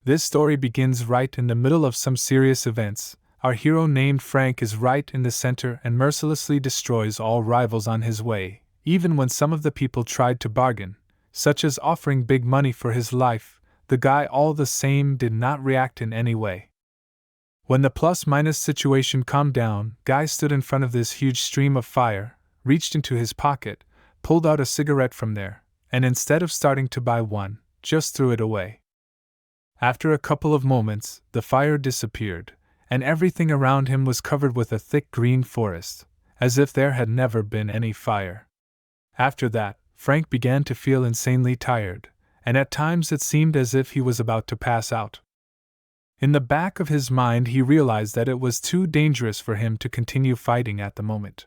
This story begins right in the middle of some serious events. Our hero named Frank is right in the center and mercilessly destroys all rivals on his way, even when some of the people tried to bargain, such as offering big money for his life. The guy all the same did not react in any way. When the plus-minus situation calmed down, Guy stood in front of this huge stream of fire, reached into his pocket, pulled out a cigarette from there, and instead of starting to buy one, just threw it away. After a couple of moments, the fire disappeared, and everything around him was covered with a thick green forest, as if there had never been any fire. After that, Frank began to feel insanely tired, and at times it seemed as if he was about to pass out. In the back of his mind, he realized that it was too dangerous for him to continue fighting at the moment.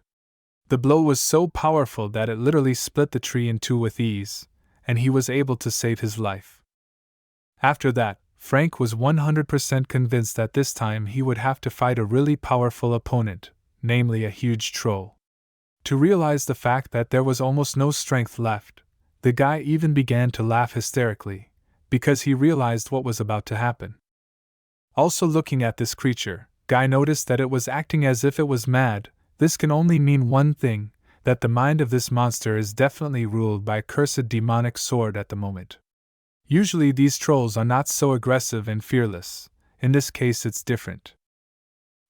The blow was so powerful that it literally split the tree in two with ease, and he was able to save his life. After that, Frank was 100% convinced that this time he would have to fight a really powerful opponent, namely a huge troll. To realize the fact that there was almost no strength left, the guy even began to laugh hysterically, because he realized what was about to happen. Also looking at this creature, Guy noticed that it was acting as if it was mad. This can only mean one thing, that the mind of this monster is definitely ruled by a cursed demonic sword at the moment. Usually these trolls are not so aggressive and fearless. In this case it's different.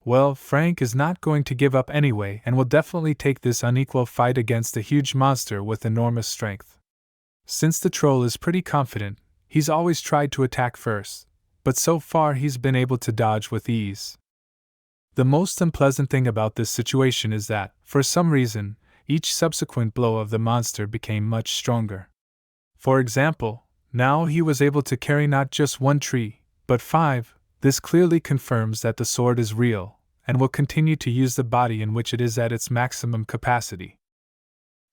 Well, Frank is not going to give up anyway and will definitely take this unequal fight against a huge monster with enormous strength. Since the troll is pretty confident, he's always tried to attack first, but so far he's been able to dodge with ease. The most unpleasant thing about this situation is that, for some reason, each subsequent blow of the monster became much stronger. For example, now he was able to carry not just one tree, but 5. This clearly confirms that the sword is real, and will continue to use the body in which it is at its maximum capacity.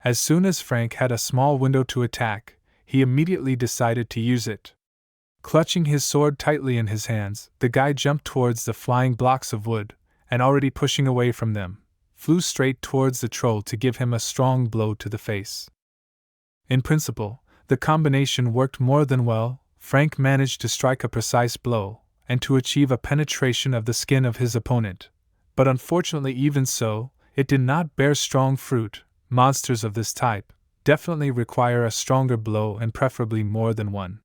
As soon as Frank had a small window to attack, he immediately decided to use it. Clutching his sword tightly in his hands, the guy jumped towards the flying blocks of wood, and already pushing away from them, flew straight towards the troll to give him a strong blow to the face. In principle, the combination worked more than well. Frank managed to strike a precise blow, and to achieve a penetration of the skin of his opponent. But unfortunately, even so, it did not bear strong fruit. Monsters of this type definitely require a stronger blow and preferably more than one.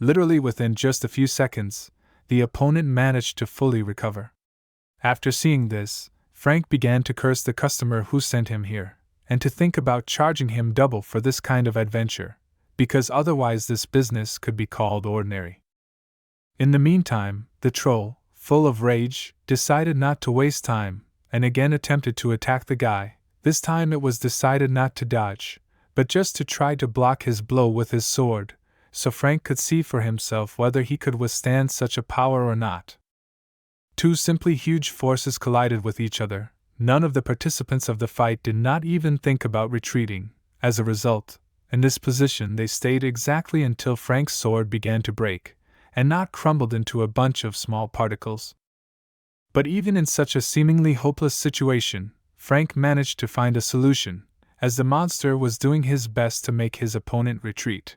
Literally within just a few seconds, the opponent managed to fully recover. After seeing this, Frank began to curse the customer who sent him here, and to think about charging him double for this kind of adventure, because otherwise this business could be called ordinary. In the meantime, the troll, full of rage, decided not to waste time, and again attempted to attack the guy. This time it was decided not to dodge, but just to try to block his blow with his sword, so Frank could see for himself whether he could withstand such a power or not. Two simply huge forces collided with each other. None of the participants of the fight did not even think about retreating. As a result, in this position they stayed exactly until Frank's sword began to break, and not crumbled into a bunch of small particles. But even in such a seemingly hopeless situation, Frank managed to find a solution, as the monster was doing his best to make his opponent retreat.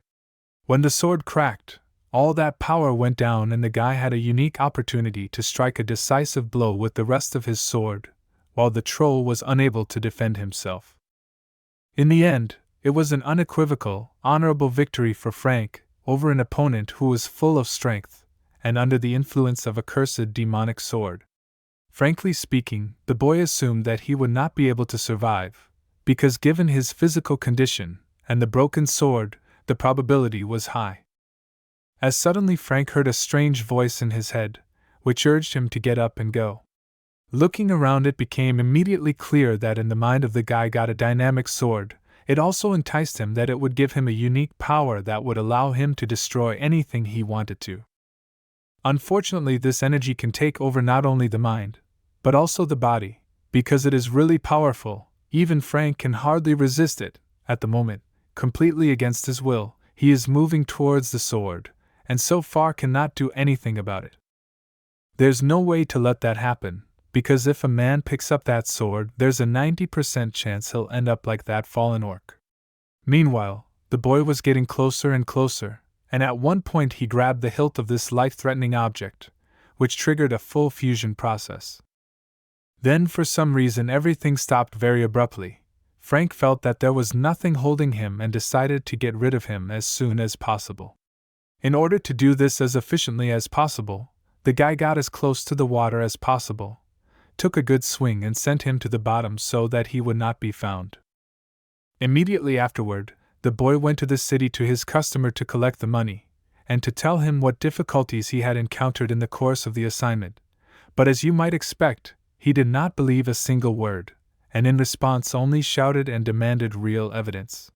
When the sword cracked, all that power went down and the guy had a unique opportunity to strike a decisive blow with the rest of his sword, while the troll was unable to defend himself. In the end, it was an unequivocal, honorable victory for Frank over an opponent who was full of strength and under the influence of a cursed demonic sword. Frankly speaking, the boy assumed that he would not be able to survive, because given his physical condition and the broken sword, the probability was high. As suddenly Frank heard a strange voice in his head, which urged him to get up and go. Looking around, it became immediately clear that in the mind of the guy got a dynamic sword. It also enticed him that it would give him a unique power that would allow him to destroy anything he wanted to. Unfortunately, this energy can take over not only the mind, but also the body, because it is really powerful. Even Frank can hardly resist it. At the moment, completely against his will, he is moving towards the sword, and so far cannot do anything about it. There's no way to let that happen, because if a man picks up that sword, there's a 90% chance he'll end up like that fallen orc. Meanwhile, the boy was getting closer and closer, and at one point he grabbed the hilt of this life-threatening object, which triggered a full fusion process. Then for some reason everything stopped very abruptly. Frank felt that there was nothing holding him and decided to get rid of him as soon as possible. In order to do this as efficiently as possible, the guy got as close to the water as possible, took a good swing and sent him to the bottom so that he would not be found. Immediately afterward, the boy went to the city to his customer to collect the money, and to tell him what difficulties he had encountered in the course of the assignment. But as you might expect, he did not believe a single word, and in response only shouted and demanded real evidence.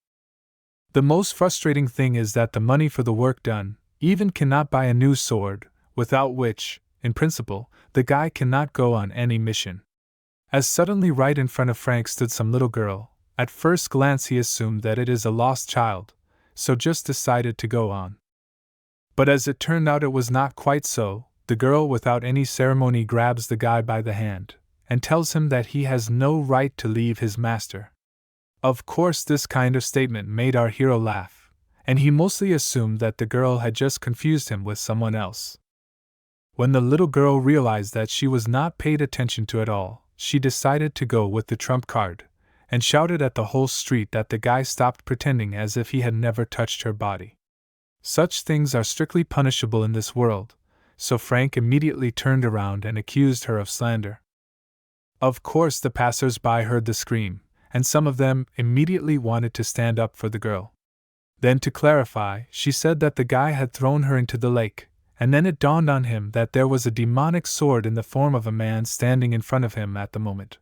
The most frustrating thing is that the money for the work done even cannot buy a new sword, without which, in principle, the guy cannot go on any mission. As suddenly right in front of Frank stood some little girl. At first glance he assumed that it is a lost child, so just decided to go on. But as it turned out it was not quite so. The girl without any ceremony grabs the guy by the hand, and tells him that he has no right to leave his master. Of course this kind of statement made our hero laugh, and he mostly assumed that the girl had just confused him with someone else. When the little girl realized that she was not paid attention to at all, she decided to go with the trump card, and shouted at the whole street that the guy stopped pretending as if he had never touched her body. Such things are strictly punishable in this world, so Frank immediately turned around and accused her of slander. Of course the passers-by heard the scream, and some of them immediately wanted to stand up for the girl. Then to clarify, she said that the guy had thrown her into the lake, and then it dawned on him that there was a demonic sword in the form of a man standing in front of him at the moment.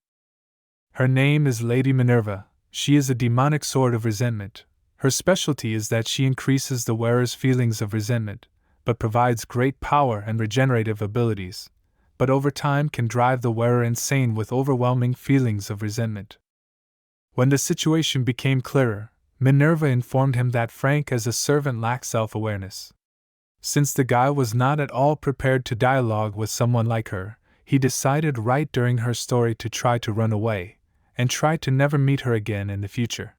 Her name is Lady Minerva. She is a demonic sword of resentment. Her specialty is that she increases the wearer's feelings of resentment, but provides great power and regenerative abilities, but over time can drive the wearer insane with overwhelming feelings of resentment. When the situation became clearer, Minerva informed him that Frank as a servant lacked self-awareness. Since the guy was not at all prepared to dialogue with someone like her, he decided right during her story to try to run away, and try to never meet her again in the future.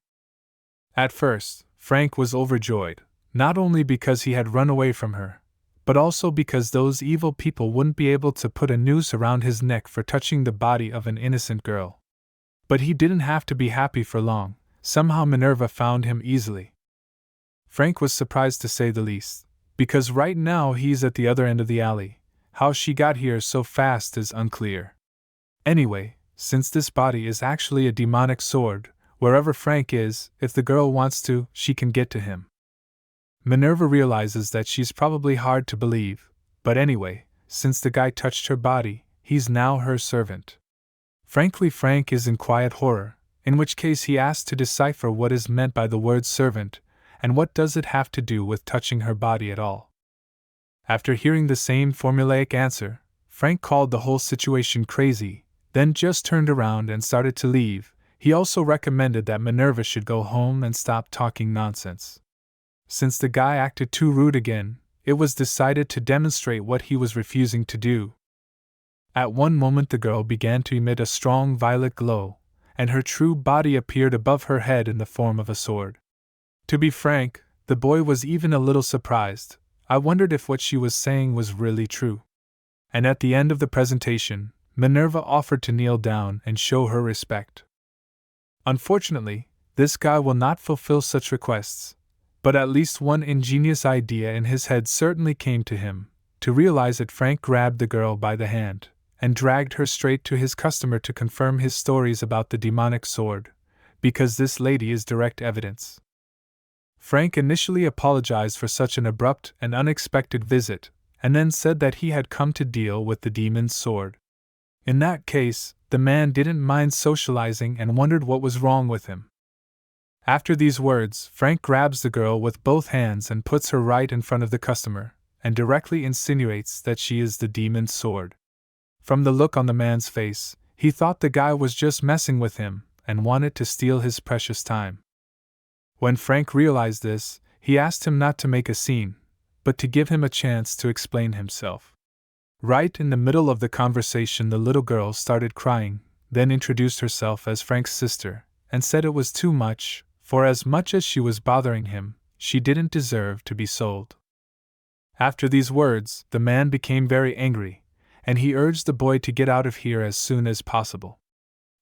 At first, Frank was overjoyed, not only because he had run away from her, but also because those evil people wouldn't be able to put a noose around his neck for touching the body of an innocent girl. But he didn't have to be happy for long. Somehow Minerva found him easily. Frank was surprised to say the least, because right now he's at the other end of the alley. How she got here so fast is unclear. Anyway, since this body is actually a demonic sword, wherever Frank is, if the girl wants to, she can get to him. Minerva realizes that she's probably hard to believe, but anyway, since the guy touched her body, he's now her servant. Frankly, Frank is in quiet horror, in which case he asks to decipher what is meant by the word servant, and what does it have to do with touching her body at all. After hearing the same formulaic answer, Frank called the whole situation crazy, then just turned around and started to leave. He also recommended that Minerva should go home and stop talking nonsense. Since the guy acted too rude again, it was decided to demonstrate what he was refusing to do. At one moment the girl began to emit a strong violet glow, and her true body appeared above her head in the form of a sword. To be frank, the boy was even a little surprised. I wondered if what she was saying was really true. And at the end of the presentation, Minerva offered to kneel down and show her respect. Unfortunately, this guy will not fulfill such requests, but at least one ingenious idea in his head certainly came to him. To realize it, Frank grabbed the girl by the hand and dragged her straight to his customer to confirm his stories about the demonic sword, because this lady is direct evidence. Frank initially apologized for such an abrupt and unexpected visit, and then said that he had come to deal with the demon's sword. In that case, the man didn't mind socializing and wondered what was wrong with him. After these words, Frank grabs the girl with both hands and puts her right in front of the customer, and directly insinuates that she is the demon's sword. From the look on the man's face, he thought the guy was just messing with him and wanted to steal his precious time. When Frank realized this, he asked him not to make a scene, but to give him a chance to explain himself. Right in the middle of the conversation, the little girl started crying, then introduced herself as Frank's sister, and said it was too much, for as much as she was bothering him, she didn't deserve to be sold. After these words, the man became very angry, and he urged the boy to get out of here as soon as possible.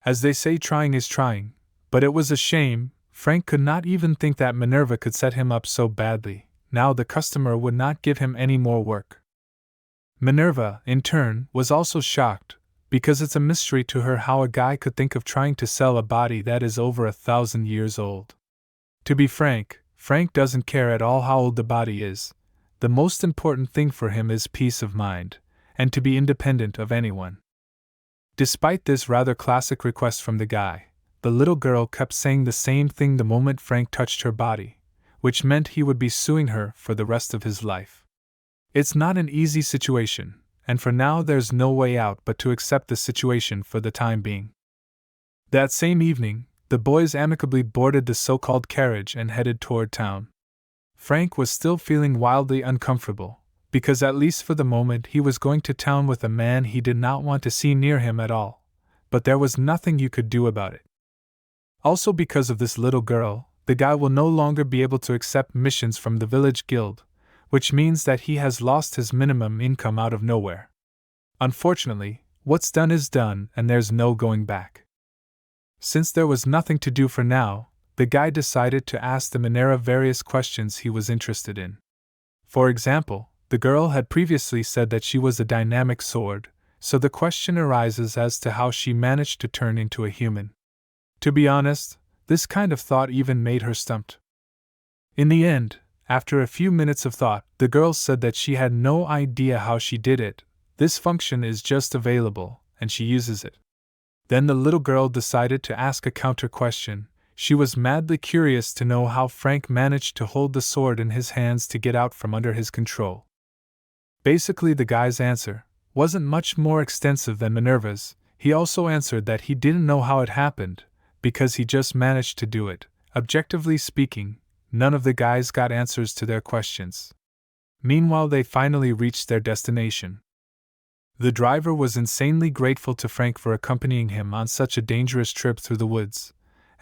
As they say, trying is trying, but it was a shame. Frank could not even think that Minerva could set him up so badly. Now the customer would not give him any more work. Minerva, in turn, was also shocked, because it's a mystery to her how a guy could think of trying to sell a body that is over 1,000 years old. To be frank, Frank doesn't care at all how old the body is. The most important thing for him is peace of mind, and to be independent of anyone. Despite this rather classic request from the guy, the little girl kept saying the same thing the moment Frank touched her body, which meant he would be suing her for the rest of his life. It's not an easy situation, and for now there's no way out but to accept the situation for the time being. That same evening, the boys amicably boarded the so-called carriage and headed toward town. Frank was still feeling wildly uncomfortable, because at least for the moment he was going to town with a man he did not want to see near him at all, but there was nothing you could do about it. Also because of this little girl, the guy will no longer be able to accept missions from the village guild, which means that he has lost his minimum income out of nowhere. Unfortunately, what's done is done and there's no going back. Since there was nothing to do for now, the guy decided to ask the Minerva various questions he was interested in. For example, the girl had previously said that she was a dynamic sword, so the question arises as to how she managed to turn into a human. To be honest, this kind of thought even made her stumped. In the end, after a few minutes of thought, the girl said that she had no idea how she did it. This function is just available, and she uses it. Then the little girl decided to ask a counter question. She was madly curious to know how Frank managed to hold the sword in his hands to get out from under his control. Basically, the guy's answer wasn't much more extensive than Minerva's. He also answered that he didn't know how it happened, because he just managed to do it. Objectively speaking, none of the guys got answers to their questions. Meanwhile, they finally reached their destination. The driver was insanely grateful to Frank for accompanying him on such a dangerous trip through the woods,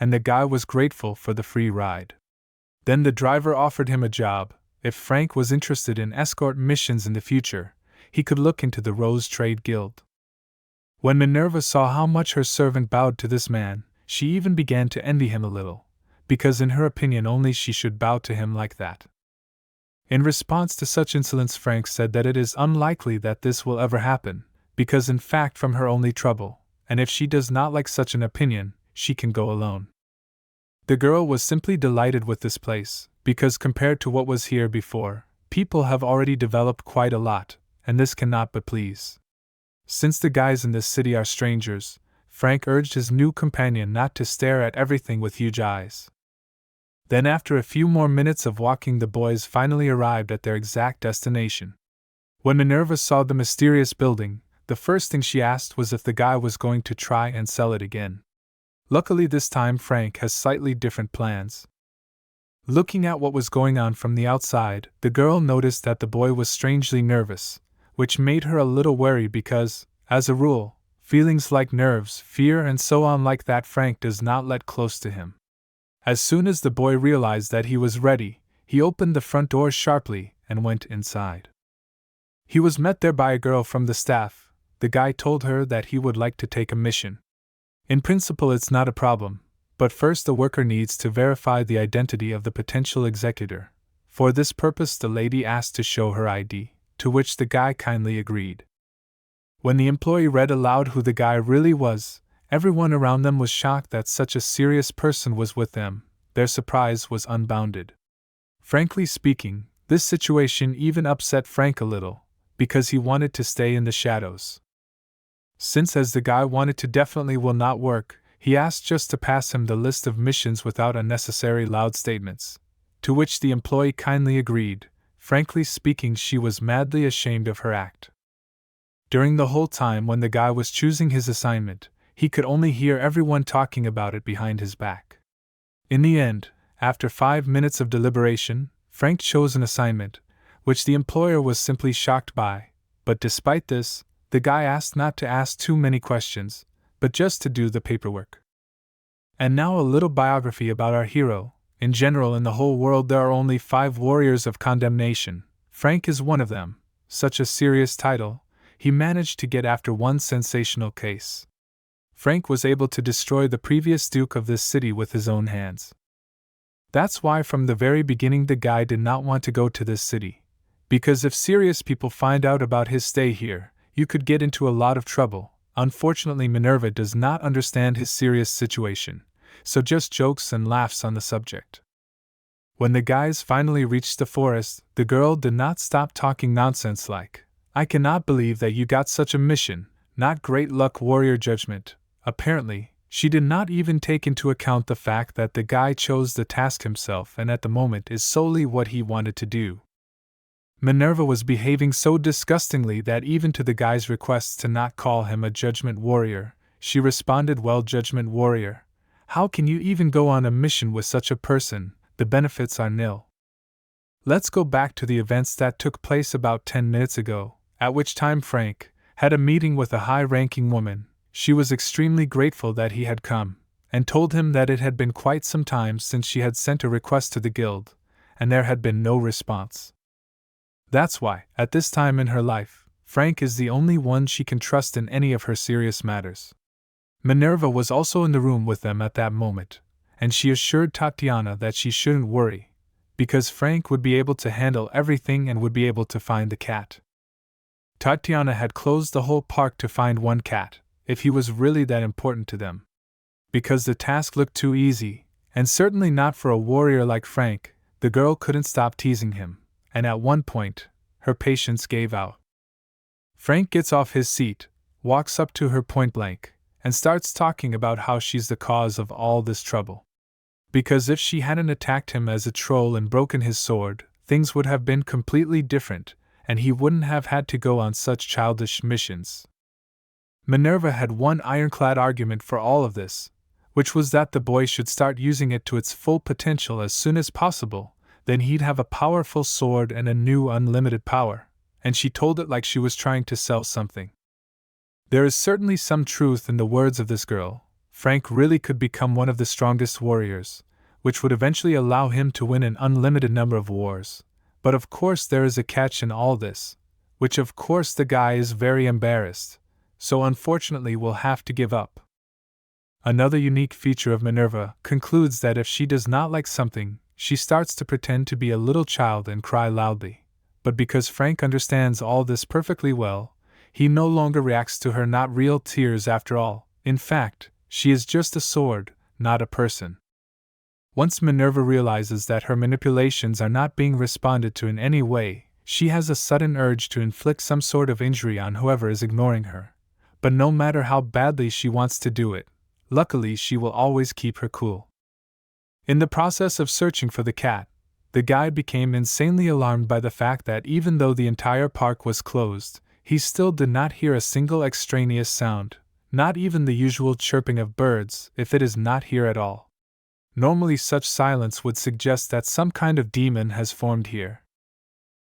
and the guy was grateful for the free ride. Then the driver offered him a job. If Frank was interested in escort missions in the future, he could look into the Rose Trade Guild. When Minerva saw how much her servant bowed to this man, she even began to envy him a little, because in her opinion only she should bow to him like that. In response to such insolence, Frank said that it is unlikely that this will ever happen, because in fact from her only trouble, and if she does not like such an opinion, she can go alone. The girl was simply delighted with this place, because compared to what was here before, people have already developed quite a lot, and this cannot but please. Since the guys in this city are strangers, Frank urged his new companion not to stare at everything with huge eyes. Then after a few more minutes of walking, the boys finally arrived at their exact destination. When Minerva saw the mysterious building, the first thing she asked was if the guy was going to try and sell it again. Luckily this time Frank has slightly different plans. Looking at what was going on from the outside, the girl noticed that the boy was strangely nervous, which made her a little wary because, as a rule, feelings like nerves, fear and so on like that Frank does not let close to him. As soon as the boy realized that he was ready, he opened the front door sharply and went inside. He was met there by a girl from the staff. The guy told her that he would like to take a mission. In principle it's not a problem, but first the worker needs to verify the identity of the potential executor. For this purpose the lady asked to show her ID, to which the guy kindly agreed. When the employee read aloud who the guy really was, everyone around them was shocked that such a serious person was with them. Their surprise was unbounded. Frankly speaking, this situation even upset Frank a little, because he wanted to stay in the shadows. Since as the guy wanted to definitely will not work, he asked just to pass him the list of missions without unnecessary loud statements, to which the employee kindly agreed. Frankly speaking, she was madly ashamed of her act. During the whole time when the guy was choosing his assignment, he could only hear everyone talking about it behind his back. In the end, after 5 minutes of deliberation, Frank chose an assignment, which the employer was simply shocked by, but despite this, the guy asked not to ask too many questions, but just to do the paperwork. And now a little biography about our hero. In general, in the whole world there are only 5 warriors of condemnation. Frank is one of them. Such a serious title, he managed to get after one sensational case. Frank was able to destroy the previous duke of this city with his own hands. That's why from the very beginning the guy did not want to go to this city. Because if serious people find out about his stay here, you could get into a lot of trouble. Unfortunately, Minerva does not understand his serious situation, so just jokes and laughs on the subject. When the guys finally reached the forest, the girl did not stop talking nonsense like, "I cannot believe that you got such a mission, not great luck, warrior judgment." Apparently, she did not even take into account the fact that the guy chose the task himself and at the moment is solely what he wanted to do. Minerva was behaving so disgustingly that even to the guy's requests to not call him a judgment warrior, she responded, "Well, judgment warrior, how can you even go on a mission with such a person? The benefits are nil." Let's go back to the events that took place about 10 minutes ago, at which time Frank had a meeting with a high-ranking woman. She was extremely grateful that he had come, and told him that it had been quite some time since she had sent a request to the guild, and there had been no response. That's why, at this time in her life, Frank is the only one she can trust in any of her serious matters. Minerva was also in the room with them at that moment, and she assured Tatiana that she shouldn't worry, because Frank would be able to handle everything and would be able to find the cat. Tatiana had closed the whole park to find one cat, if he was really that important to them. Because the task looked too easy, and certainly not for a warrior like Frank, the girl couldn't stop teasing him, and at one point, her patience gave out. Frank gets off his seat, walks up to her point blank, and starts talking about how she's the cause of all this trouble. Because if she hadn't attacked him as a troll and broken his sword, things would have been completely different, and he wouldn't have had to go on such childish missions. Minerva had one ironclad argument for all of this, which was that the boy should start using it to its full potential as soon as possible, then he'd have a powerful sword and a new unlimited power, and she told it like she was trying to sell something. There is certainly some truth in the words of this girl. Frank really could become one of the strongest warriors, which would eventually allow him to win an unlimited number of wars. But of course there is a catch in all this, which of course the guy is very embarrassed, so unfortunately will have to give up. Another unique feature of Minerva concludes that if she does not like something, she starts to pretend to be a little child and cry loudly. But because Frank understands all this perfectly well, he no longer reacts to her not real tears after all. In fact, she is just a sword, not a person. Once Minerva realizes that her manipulations are not being responded to in any way, she has a sudden urge to inflict some sort of injury on whoever is ignoring her. But no matter how badly she wants to do it, luckily she will always keep her cool. In the process of searching for the cat, the guy became insanely alarmed by the fact that even though the entire park was closed, he still did not hear a single extraneous sound, not even the usual chirping of birds, if it is not here at all. Normally such silence would suggest that some kind of demon has formed here.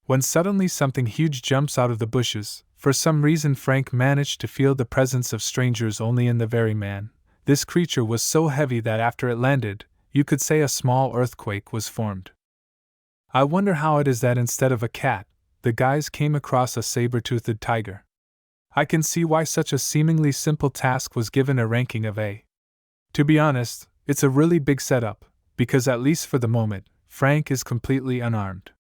When suddenly something huge jumps out of the bushes, for some reason Frank managed to feel the presence of strangers only in the very man. This creature was so heavy that after it landed, you could say a small earthquake was formed. I wonder how it is that instead of a cat, the guys came across a saber-toothed tiger. I can see why such a seemingly simple task was given a ranking of A. To be honest, it's a really big setup, because at least for the moment, Frank is completely unarmed.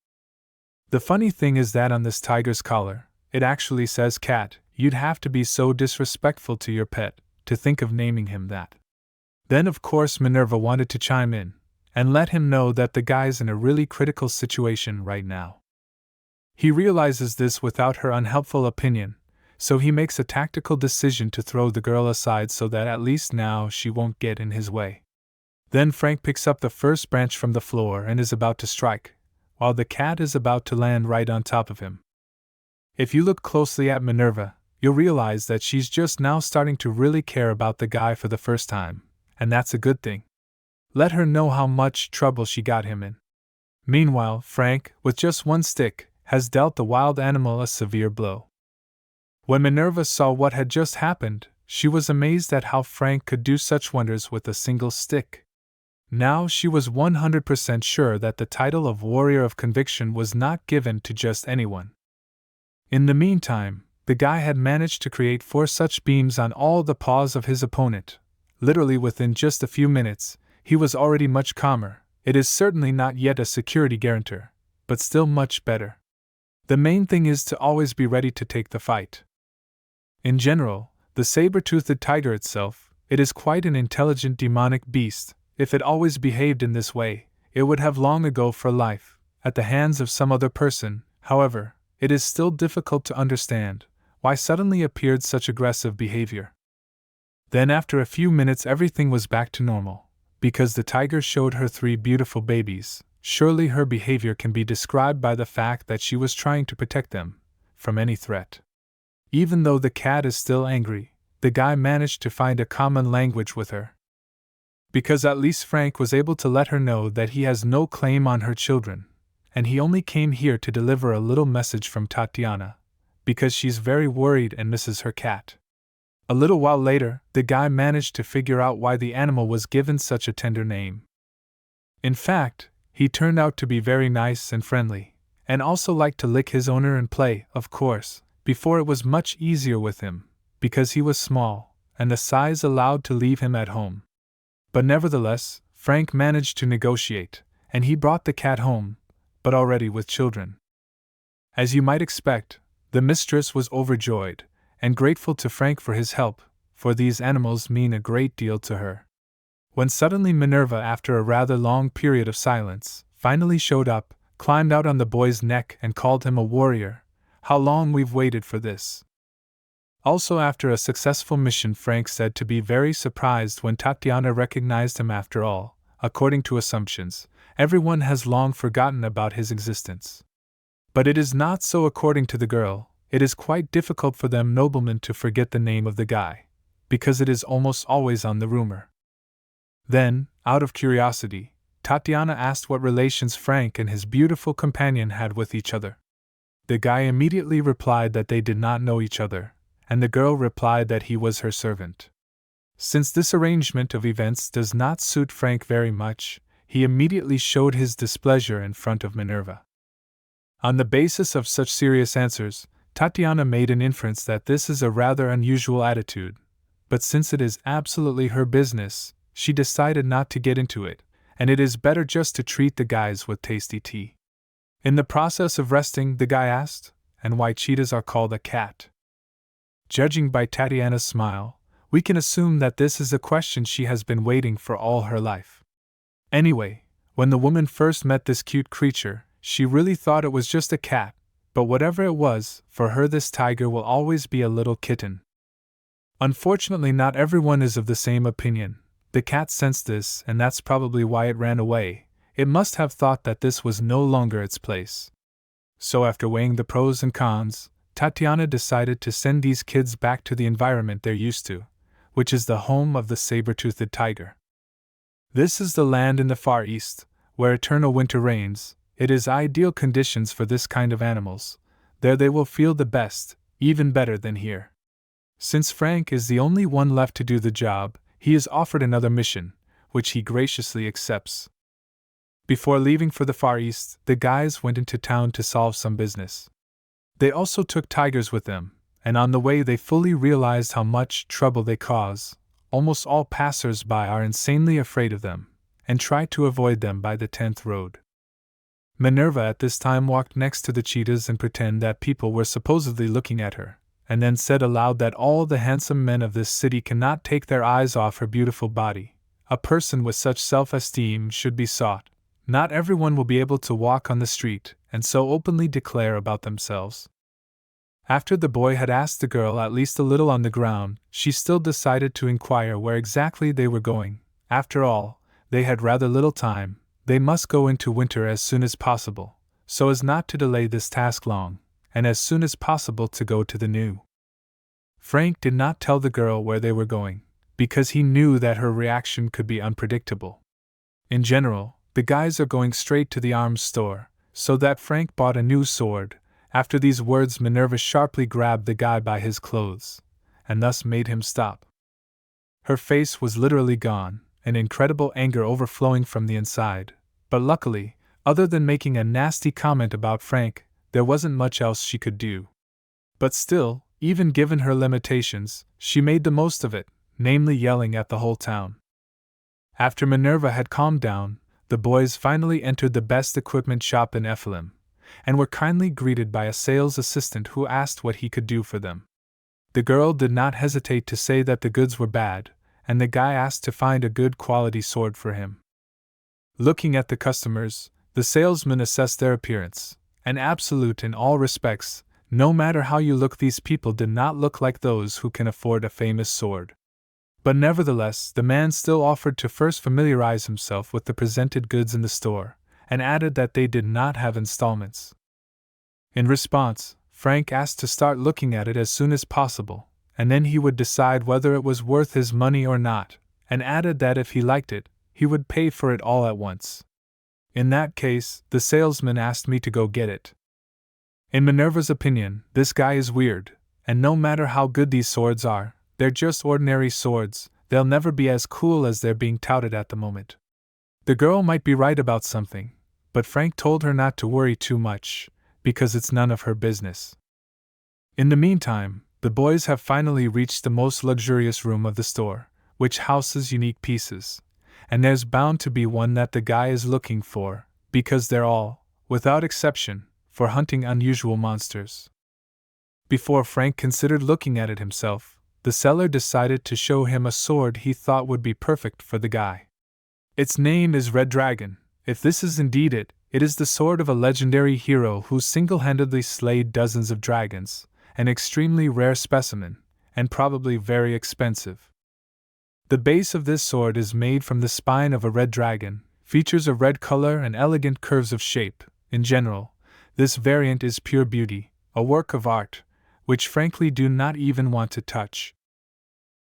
The funny thing is that on this tiger's collar, it actually says cat. You'd have to be so disrespectful to your pet to think of naming him that. Then of course Minerva wanted to chime in and let him know that the guy's in a really critical situation right now. He realizes this without her unhelpful opinion, so he makes a tactical decision to throw the girl aside so that at least now she won't get in his way. Then Frank picks up the first branch from the floor and is about to strike, while the cat is about to land right on top of him. If you look closely at Minerva, you'll realize that she's just now starting to really care about the guy for the first time, and that's a good thing. Let her know how much trouble she got him in. Meanwhile, Frank, with just one stick, has dealt the wild animal a severe blow. When Minerva saw what had just happened, she was amazed at how Frank could do such wonders with a single stick. Now she was 100% sure that the title of Warrior of Conviction was not given to just anyone. In the meantime, the guy had managed to create 4 such beams on all the paws of his opponent. Literally within just a few minutes, he was already much calmer. It is certainly not yet a security guarantor, but still much better. The main thing is to always be ready to take the fight. In general, the saber-toothed tiger itself, it is quite an intelligent demonic beast. If it always behaved in this way, it would have long ago for life, at the hands of some other person. However, it is still difficult to understand why suddenly appeared such aggressive behavior. Then after a few minutes everything was back to normal, because the tiger showed her 3 beautiful babies. Surely her behavior can be described by the fact that she was trying to protect them from any threat. Even though the cat is still angry, the guy managed to find a common language with her. Because at least Frank was able to let her know that he has no claim on her children, and he only came here to deliver a little message from Tatiana, because she's very worried and misses her cat. A little while later, the guy managed to figure out why the animal was given such a tender name. In fact, he turned out to be very nice and friendly, and also liked to lick his owner and play, of course. Before it was much easier with him, because he was small, and the size allowed to leave him at home. But nevertheless, Frank managed to negotiate, and he brought the cat home, but already with children. As you might expect, the mistress was overjoyed, and grateful to Frank for his help, for these animals mean a great deal to her. When suddenly Minerva, after a rather long period of silence, finally showed up, climbed out on the boy's neck and called him a warrior. How long we've waited for this. Also after a successful mission, Frank said to be very surprised when Tatiana recognized him. After all, according to assumptions, everyone has long forgotten about his existence. But it is not so according to the girl. It is quite difficult for them noblemen to forget the name of the guy, because it is almost always on the rumor. Then, out of curiosity, Tatiana asked what relations Frank and his beautiful companion had with each other. The guy immediately replied that they did not know each other, and the girl replied that he was her servant. Since this arrangement of events does not suit Frank very much, he immediately showed his displeasure in front of Minerva. On the basis of such serious answers, Tatiana made an inference that this is a rather unusual attitude, but since it is absolutely her business, she decided not to get into it, and it is better just to treat the guys with tasty tea. In the process of resting, the guy asked, "And why cheetahs are called a cat?" Judging by Tatiana's smile, we can assume that this is a question she has been waiting for all her life. Anyway, when the woman first met this cute creature, she really thought it was just a cat, but whatever it was, for her this tiger will always be a little kitten. Unfortunately, not everyone is of the same opinion. The cat sensed this, and that's probably why it ran away. It must have thought that this was no longer its place. So after weighing the pros and cons, Tatiana decided to send these kids back to the environment they're used to, which is the home of the saber-toothed tiger. This is the land in the Far East, where eternal winter reigns. It is ideal conditions for this kind of animals. There they will feel the best, even better than here. Since Frank is the only one left to do the job, he is offered another mission, which he graciously accepts. Before leaving for the Far East, the guys went into town to solve some business. They also took tigers with them, and on the way they fully realized how much trouble they cause. Almost all passers-by are insanely afraid of them, and try to avoid them by the 10th road. Minerva at this time walked next to the cheetahs and pretended that people were supposedly looking at her, and then said aloud that all the handsome men of this city cannot take their eyes off her beautiful body. A person with such self-esteem should be sought. Not everyone will be able to walk on the street, and so openly declare about themselves. After the boy had asked the girl at least a little on the ground, she still decided to inquire where exactly they were going. After all, they had rather little time. They must go into winter as soon as possible, so as not to delay this task long, and as soon as possible to go to the new. Frank did not tell the girl where they were going, because he knew that her reaction could be unpredictable. In general, the guys are going straight to the arms store, so that Frank bought a new sword. After these words, Minerva sharply grabbed the guy by his clothes, and thus made him stop. Her face was literally gone, an incredible anger overflowing from the inside, but luckily, other than making a nasty comment about Frank, there wasn't much else she could do. But still, even given her limitations, she made the most of it, namely yelling at the whole town. After Minerva had calmed down, the boys finally entered the best equipment shop in Ephraim, and were kindly greeted by a sales assistant who asked what he could do for them. The girl did not hesitate to say that the goods were bad, and the guy asked to find a good quality sword for him. Looking at the customers, the salesman assessed their appearance, and absolute in all respects, no matter how you look, these people did not look like those who can afford a famous sword. But nevertheless, the man still offered to first familiarize himself with the presented goods in the store, and added that they did not have installments. In response, Frank asked to start looking at it as soon as possible, and then he would decide whether it was worth his money or not, and added that if he liked it, he would pay for it all at once. In that case, the salesman asked me to go get it. In Minerva's opinion, this guy is weird, and no matter how good these swords are, they're just ordinary swords, they'll never be as cool as they're being touted at the moment. The girl might be right about something, but Frank told her not to worry too much, because it's none of her business. In the meantime, the boys have finally reached the most luxurious room of the store, which houses unique pieces, and there's bound to be one that the guy is looking for, because they're all, without exception, for hunting unusual monsters. Before Frank considered looking at it himself, the seller decided to show him a sword he thought would be perfect for the guy. Its name is Red Dragon. If this is indeed it, it is the sword of a legendary hero who single-handedly slayed dozens of dragons, an extremely rare specimen, and probably very expensive. The base of this sword is made from the spine of a red dragon, features a red color and elegant curves of shape. In general, this variant is pure beauty, a work of art, which frankly do not even want to touch.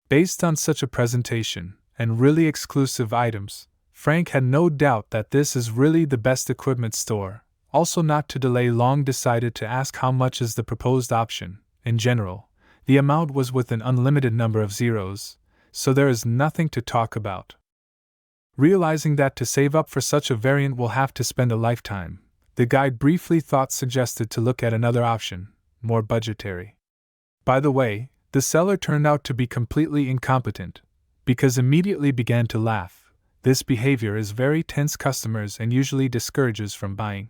Based on such a presentation, and really exclusive items, Frank had no doubt that this is really the best equipment store. Also, not to delay long, decided to ask how much is the proposed option. In general, the amount was with an unlimited number of zeros, so there is nothing to talk about. Realizing that to save up for such a variant will have to spend a lifetime, the guide briefly suggested to look at another option, more budgetary. By the way, the seller turned out to be completely incompetent, because immediately began to laugh. This behavior is very tense customers and usually discourages from buying.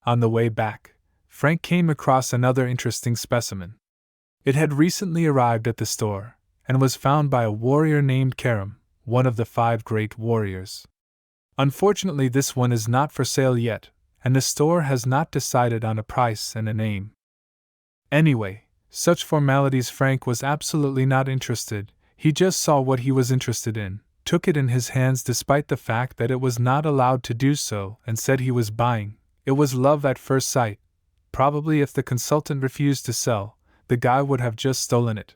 On the way back, Frank came across another interesting specimen. It had recently arrived at the store, and was found by a warrior named Karam, one of the 5 great warriors. Unfortunately, this one is not for sale yet, and the store has not decided on a price and a name. Anyway, such formalities, Frank was absolutely not interested. He just saw what he was interested in, took it in his hands despite the fact that it was not allowed to do so, and said he was buying. It was love at first sight. Probably if the consultant refused to sell, the guy would have just stolen it.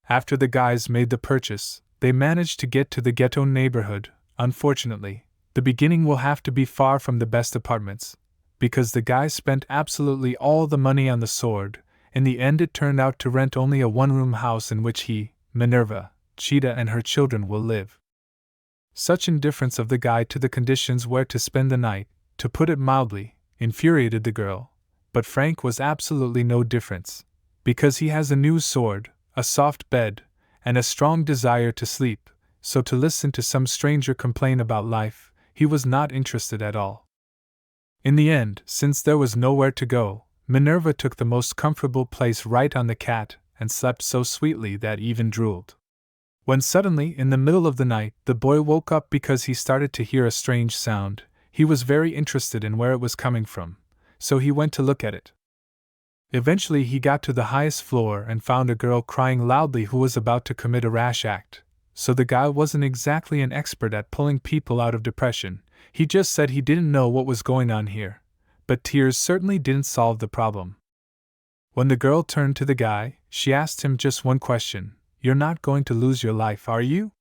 After the guys made the purchase, they managed to get to the ghetto neighborhood. Unfortunately, the beginning will have to be far from the best apartments, because the guy spent absolutely all the money on the sword. In the end, it turned out to rent only a one-room house in which he, Minerva, Cheetah, and her children will live. Such indifference of the guy to the conditions where to spend the night, to put it mildly, infuriated the girl, but Frank was absolutely no difference, because he has a new sword, a soft bed, and a strong desire to sleep, so to listen to some stranger complain about life, he was not interested at all. In the end, since there was nowhere to go, Minerva took the most comfortable place right on the cat, and slept so sweetly that even drooled. When suddenly, in the middle of the night, the boy woke up because he started to hear a strange sound. He was very interested in where it was coming from, so he went to look at it. Eventually he got to the highest floor and found a girl crying loudly who was about to commit a rash act. So the guy wasn't exactly an expert at pulling people out of depression. He just said he didn't know what was going on here. But tears certainly didn't solve the problem. When the girl turned to the guy, she asked him just one question: "You're not going to lose your life, are you?"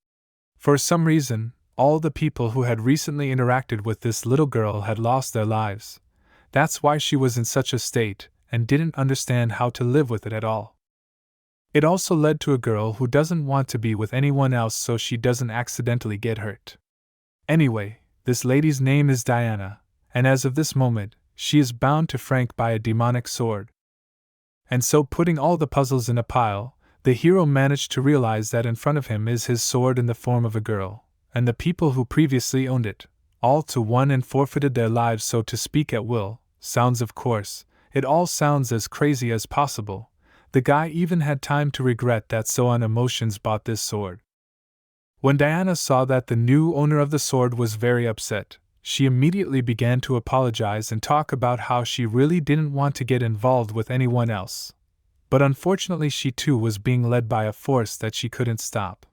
For some reason, all the people who had recently interacted with this little girl had lost their lives. That's why she was in such a state, and didn't understand how to live with it at all. It also led to a girl who doesn't want to be with anyone else so she doesn't accidentally get hurt. Anyway, this lady's name is Diana, and as of this moment, she is bound to Frank by a demonic sword. And so, putting all the puzzles in a pile, the hero managed to realize that in front of him is his sword in the form of a girl, and the people who previously owned it, all to one and forfeited their lives so to speak at will. Sounds, of course, it all sounds as crazy as possible. The guy even had time to regret that so on emotions bought this sword. When Diana saw that the new owner of the sword was very upset, she immediately began to apologize and talk about how she really didn't want to get involved with anyone else. But unfortunately she too was being led by a force that she couldn't stop.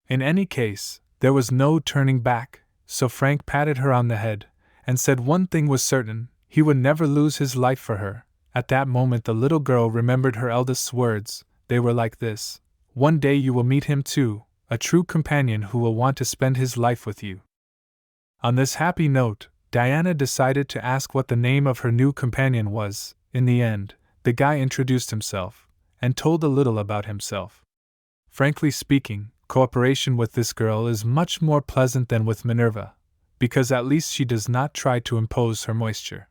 In any case, there was no turning back, so Frank patted her on the head, and said one thing was certain, he would never lose his life for her. At that moment the little girl remembered her eldest's words. They were like this: "One day you will meet him too, a true companion who will want to spend his life with you." On this happy note, Diana decided to ask what the name of her new companion was. In the end, the guy introduced himself, and told a little about himself. Frankly speaking, cooperation with this girl is much more pleasant than with Minerva, because at least she does not try to impose her moisture.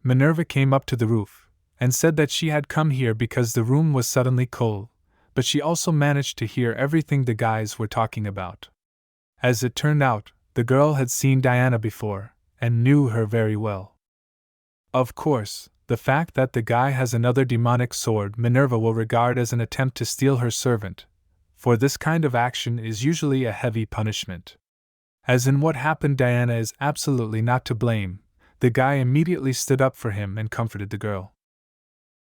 Minerva came up to the roof, and said that she had come here because the room was suddenly cold, but she also managed to hear everything the guys were talking about. As it turned out, the girl had seen Diana before, and knew her very well. Of course, the fact that the guy has another demonic sword Minerva will regard as an attempt to steal her servant, for this kind of action is usually a heavy punishment. As in what happened, Diana is absolutely not to blame. The guy immediately stood up for him and comforted the girl.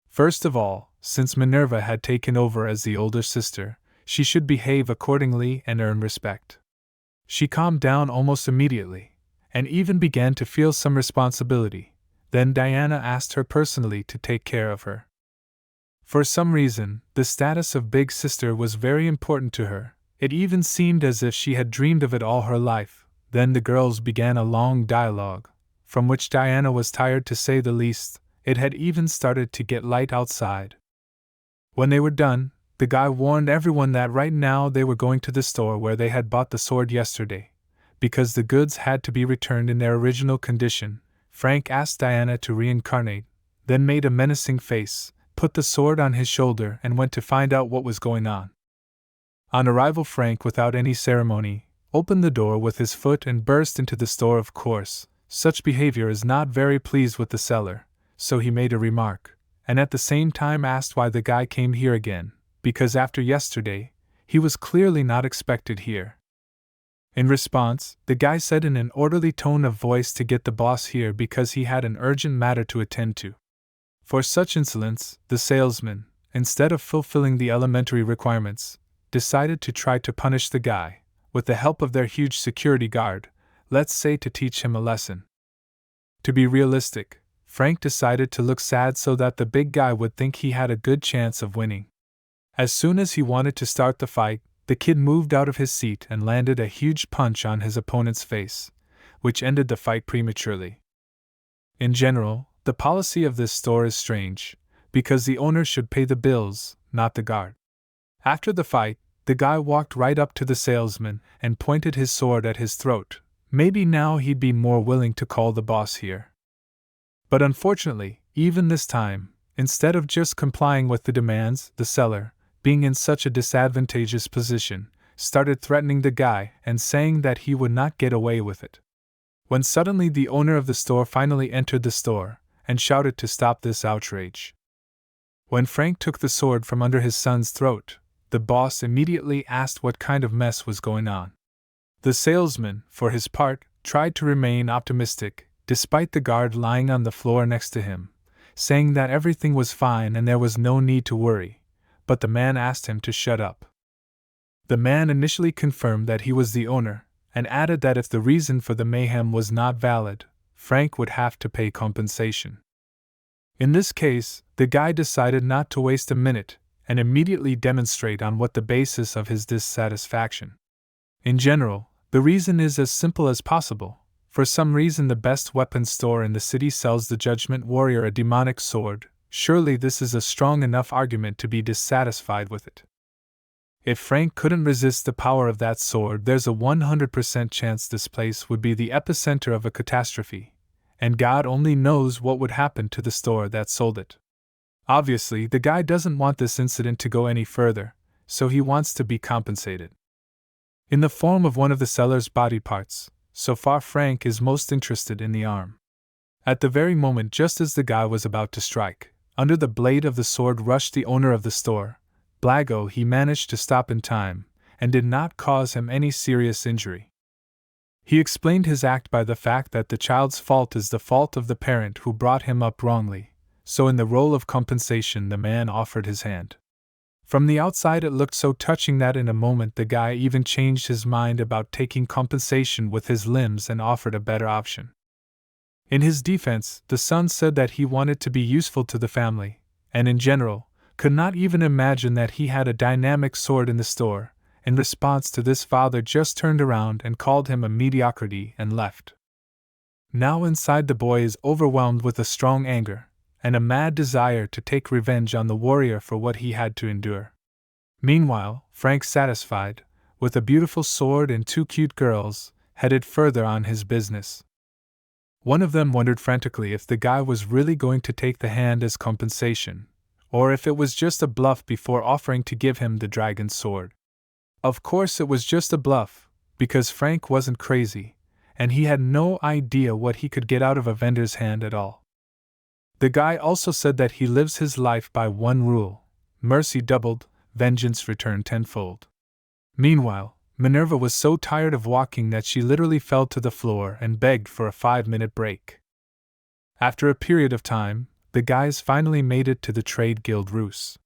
First of all, since Minerva had taken over as the older sister, she should behave accordingly and earn respect. She calmed down almost immediately, and even began to feel some responsibility. Then Diana asked her personally to take care of her. For some reason, the status of big sister was very important to her. It even seemed as if she had dreamed of it all her life. Then the girls began a long dialogue, from which Diana was tired to say the least. It had even started to get light outside. When they were done, the guy warned everyone that right now they were going to the store where they had bought the sword yesterday, because the goods had to be returned in their original condition. Frank asked Diana to reincarnate, then made a menacing face, put the sword on his shoulder and went to find out what was going on. On arrival, Frank, without any ceremony, opened the door with his foot and burst into the store. Of course, such behavior is not very pleased with the seller, so he made a remark, and at the same time asked why the guy came here again, because after yesterday, he was clearly not expected here. In response, the guy said in an orderly tone of voice to get the boss here because he had an urgent matter to attend to. For such insolence, the salesman, instead of fulfilling the elementary requirements, decided to try to punish the guy, with the help of their huge security guard, let's say to teach him a lesson. To be realistic, Frank decided to look sad so that the big guy would think he had a good chance of winning. As soon as he wanted to start the fight, the kid moved out of his seat and landed a huge punch on his opponent's face, which ended the fight prematurely. In general, the policy of this store is strange, because the owner should pay the bills, not the guard. After the fight, the guy walked right up to the salesman and pointed his sword at his throat. Maybe now he'd be more willing to call the boss here. But unfortunately, even this time, instead of just complying with the demands, the seller, being in such a disadvantageous position, started threatening the guy and saying that he would not get away with it. When suddenly the owner of the store finally entered the store and shouted to stop this outrage. When Frank took the sword from under his son's throat, the boss immediately asked what kind of mess was going on. The salesman, for his part, tried to remain optimistic, despite the guard lying on the floor next to him, saying that everything was fine and there was no need to worry. But the man asked him to shut up. The man initially confirmed that he was the owner, and added that if the reason for the mayhem was not valid, Frank would have to pay compensation. In this case, the guy decided not to waste a minute, and immediately demonstrate on what the basis of his dissatisfaction. In general, the reason is as simple as possible. For some reason the best weapons store in the city sells the Judgment Warrior a demonic sword, Surely this is a strong enough argument to be dissatisfied with it. If Frank couldn't resist the power of that sword, there's a 100% chance this place would be the epicenter of a catastrophe, and God only knows what would happen to the store that sold it. Obviously, the guy doesn't want this incident to go any further, so he wants to be compensated. In the form of one of the seller's body parts, so far Frank is most interested in the arm. At the very moment just as the guy was about to strike, under the blade of the sword rushed the owner of the store. Blago, he managed to stop in time, and did not cause him any serious injury. He explained his act by the fact that the child's fault is the fault of the parent who brought him up wrongly, so in the role of compensation the man offered his hand. From the outside it looked so touching that in a moment the guy even changed his mind about taking compensation with his limbs and offered a better option. In his defense, the son said that he wanted to be useful to the family, and in general, could not even imagine that he had a dynamic sword in the store. In response to this, father just turned around and called him a mediocrity and left. Now inside, the boy is overwhelmed with a strong anger and a mad desire to take revenge on the warrior for what he had to endure. Meanwhile, Frank, satisfied, with a beautiful sword and 2 cute girls, headed further on his business. One of them wondered frantically if the guy was really going to take the hand as compensation, or if it was just a bluff before offering to give him the dragon's sword. Of course it was just a bluff, because Frank wasn't crazy, and he had no idea what he could get out of a vendor's hand at all. The guy also said that he lives his life by one rule: mercy doubled, vengeance returned tenfold. Meanwhile, Minerva was so tired of walking that she literally fell to the floor and begged for a 5-minute break. After a period of time, the guys finally made it to the Trade Guild Rus.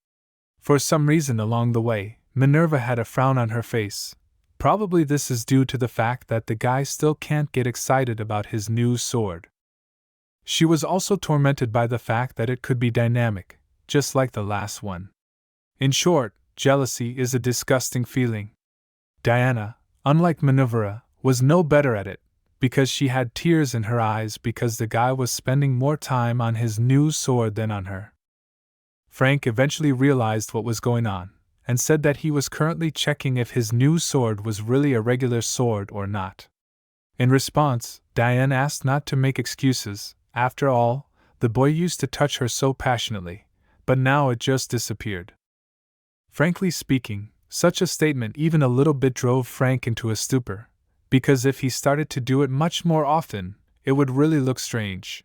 For some reason along the way, Minerva had a frown on her face. Probably this is due to the fact that the guy still can't get excited about his new sword. She was also tormented by the fact that it could be dynamic, just like the last one. In short, jealousy is a disgusting feeling. Diana, unlike Minerva, was no better at it, because she had tears in her eyes because the guy was spending more time on his new sword than on her. Frank eventually realized what was going on, and said that he was currently checking if his new sword was really a regular sword or not. In response, Diane asked not to make excuses. After all, the boy used to touch her so passionately, but now it just disappeared. Frankly speaking, such a statement even a little bit drove Frank into a stupor, because if he started to do it much more often, it would really look strange.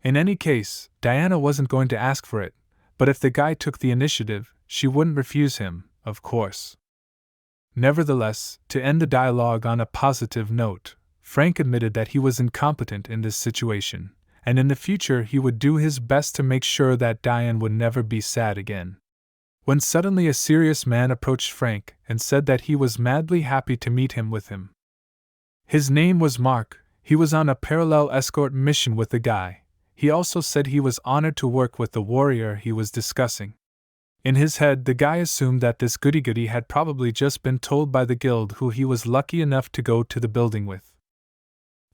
In any case, Diana wasn't going to ask for it, but if the guy took the initiative, she wouldn't refuse him, of course. Nevertheless, to end the dialogue on a positive note, Frank admitted that he was incompetent in this situation, and in the future he would do his best to make sure that Diane would never be sad again. When suddenly a serious man approached Frank and said that he was madly happy to meet him with him. His name was Mark. He was on a parallel escort mission with the guy. He also said he was honored to work with the warrior he was discussing. In his head, the guy assumed that this goody-goody had probably just been told by the guild who he was lucky enough to go to the building with.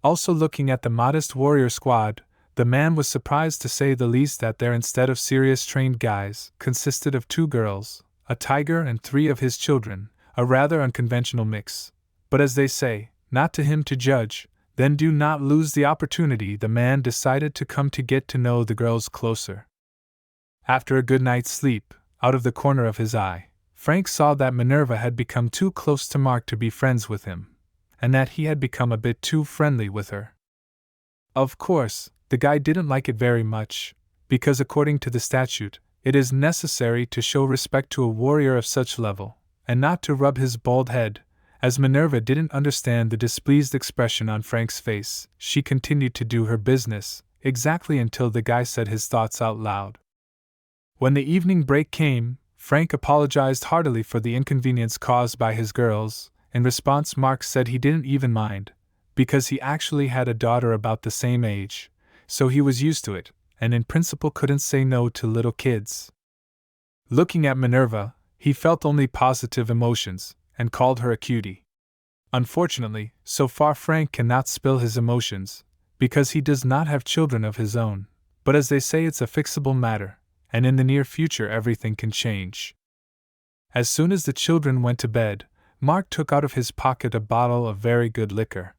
Also looking at the modest warrior squad, the man was surprised to say the least that there, instead of serious trained guys, consisted of 2 girls, a tiger and 3 of his children, a rather unconventional mix. But as they say, not to him to judge, then do not lose the opportunity. The man decided to come to get to know the girls closer. After a good night's sleep, out of the corner of his eye, Frank saw that Minerva had become too close to Mark to be friends with him, and that he had become a bit too friendly with her. Of course, the guy didn't like it very much, because according to the statute, it is necessary to show respect to a warrior of such level, and not to rub his bald head. As Minerva didn't understand the displeased expression on Frank's face, she continued to do her business, exactly until the guy said his thoughts out loud. When the evening break came, Frank apologized heartily for the inconvenience caused by his girls. In response, Mark said he didn't even mind, because he actually had a daughter about the same age, so he was used to it, and in principle couldn't say no to little kids. Looking at Minerva, he felt only positive emotions, and called her a cutie. Unfortunately, so far Frank cannot spill his emotions, because he does not have children of his own, but as they say, it's a fixable matter, and in the near future everything can change. As soon as the children went to bed, Mark took out of his pocket a bottle of very good liquor.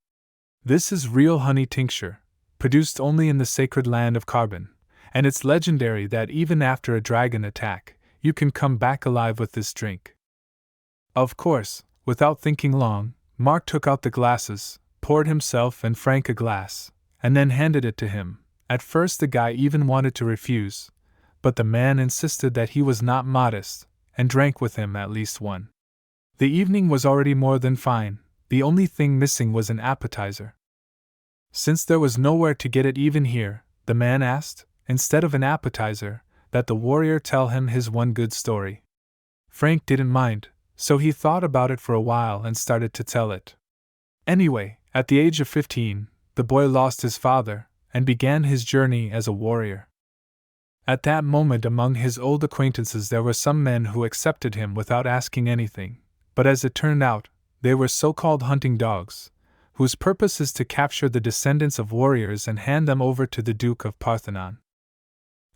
This is real honey tincture, produced only in the sacred land of Carbon, and it's legendary that even after a dragon attack, you can come back alive with this drink. Of course, without thinking long, Mark took out the glasses, poured himself and Frank a glass, and then handed it to him. At first the guy even wanted to refuse, but the man insisted that he was not modest, and drank with him at least one. The evening was already more than fine, the only thing missing was an appetizer. Since there was nowhere to get it even here, the man asked, instead of an appetizer, that the warrior tell him his one good story. Frank didn't mind, so he thought about it for a while and started to tell it. Anyway, at the age of 15, the boy lost his father and began his journey as a warrior. At that moment among his old acquaintances there were some men who accepted him without asking anything, but as it turned out, they were so-called hunting dogs, whose purpose is to capture the descendants of warriors and hand them over to the Duke of Parthenon.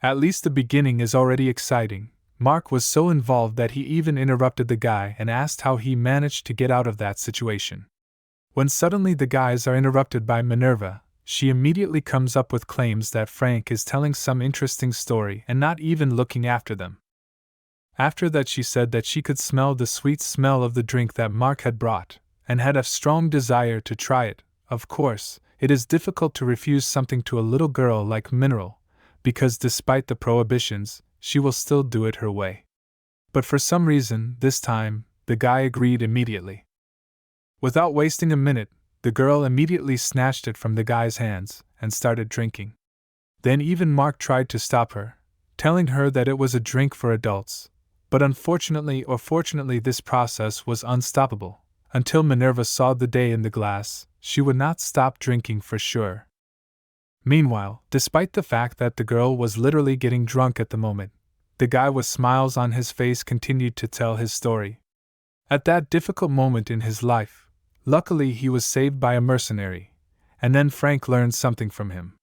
At least the beginning is already exciting. Mark was so involved that he even interrupted the guy and asked how he managed to get out of that situation. When suddenly the guys are interrupted by Minerva, she immediately comes up with claims that Frank is telling some interesting story and not even looking after them. After that she said that she could smell the sweet smell of the drink that Mark had brought, and had a strong desire to try it. Of course, it is difficult to refuse something to a little girl like Mineral, because despite the prohibitions, she will still do it her way. But for some reason, this time, the guy agreed immediately. Without wasting a minute, the girl immediately snatched it from the guy's hands and started drinking. Then even Mark tried to stop her, telling her that it was a drink for adults, but unfortunately or fortunately this process was unstoppable. Until Minerva saw the day in the glass, she would not stop drinking for sure. Meanwhile, despite the fact that the girl was literally getting drunk at the moment, the guy with smiles on his face continued to tell his story. At that difficult moment in his life, luckily he was saved by a mercenary, and then Frank learned something from him.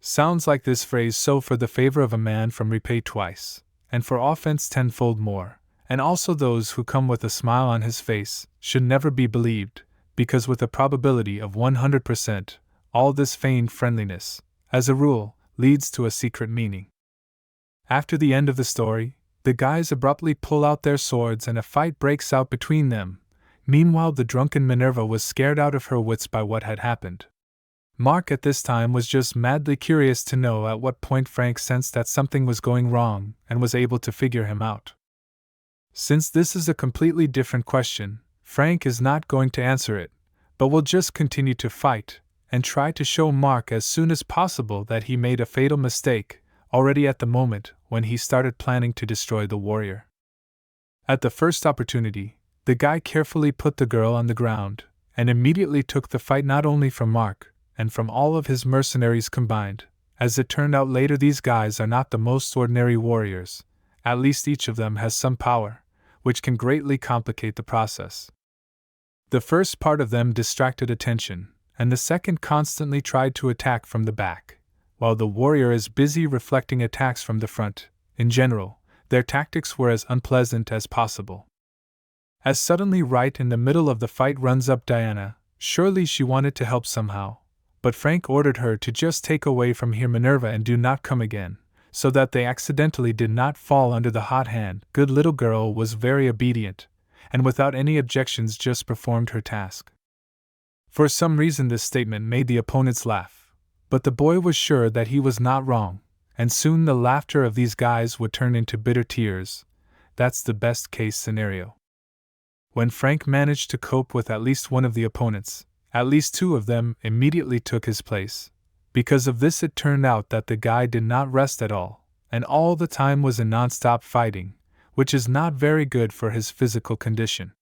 Sounds like this phrase: so for the favor of a man from repay twice, and for offense tenfold more, and also those who come with a smile on his face, should never be believed, because with a probability of 100%, all this feigned friendliness, as a rule, leads to a secret meaning. After the end of the story, the guys abruptly pull out their swords and a fight breaks out between them. Meanwhile, the drunken Minerva was scared out of her wits by what had happened. Mark at this time was just madly curious to know at what point Frank sensed that something was going wrong and was able to figure him out. Since this is a completely different question, Frank is not going to answer it, but will just continue to fight and try to show Mark as soon as possible that he made a fatal mistake already at the moment when he started planning to destroy the warrior. At the first opportunity, the guy carefully put the girl on the ground and immediately took the fight not only from Mark and from all of his mercenaries combined. As it turned out later, these guys are not the most ordinary warriors, at least each of them has some power, which can greatly complicate the process. The first part of them distracted attention, and the second constantly tried to attack from the back, while the warrior is busy reflecting attacks from the front. In general, their tactics were as unpleasant as possible. As suddenly right in the middle of the fight runs up Diana. Surely she wanted to help somehow, but Frank ordered her to just take away from here Minerva and do not come again, so that they accidentally did not fall under the hot hand. Good little girl was very obedient, and without any objections just performed her task. For some reason this statement made the opponents laugh, but the boy was sure that he was not wrong, and soon the laughter of these guys would turn into bitter tears. That's the best case scenario. When Frank managed to cope with at least one of the opponents, at least two of them immediately took his place. Because of this it turned out that the guy did not rest at all, and all the time was in non-stop fighting, which is not very good for his physical condition.